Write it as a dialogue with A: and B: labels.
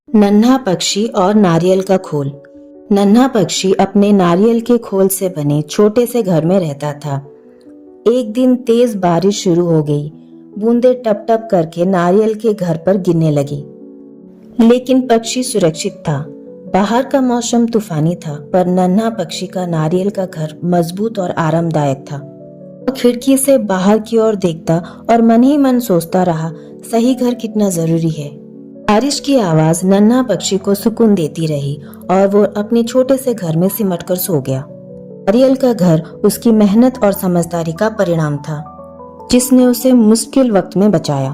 A: नन्हा पक्षी और नारियल का खोल। नन्हा पक्षी अपने नारियल के खोल से बने छोटे से घर में रहता था। एक दिन तेज बारिश शुरू हो गई। बूंदें टप टप करके नारियल के घर पर गिरने लगी, लेकिन पक्षी सुरक्षित था। बाहर का मौसम तूफानी था, पर नन्हा पक्षी का नारियल का घर मजबूत और आरामदायक था। वो खिड़की से बाहर की ओर देखता और मन ही मन सोचता रहा, सही घर कितना जरूरी है। बारिश की आवाज नन्हा पक्षी को सुकून देती रही और वो अपने छोटे से घर में सिमटकर सो गया। नारियल का घर उसकी मेहनत और समझदारी का परिणाम था, जिसने उसे मुश्किल वक्त में बचाया।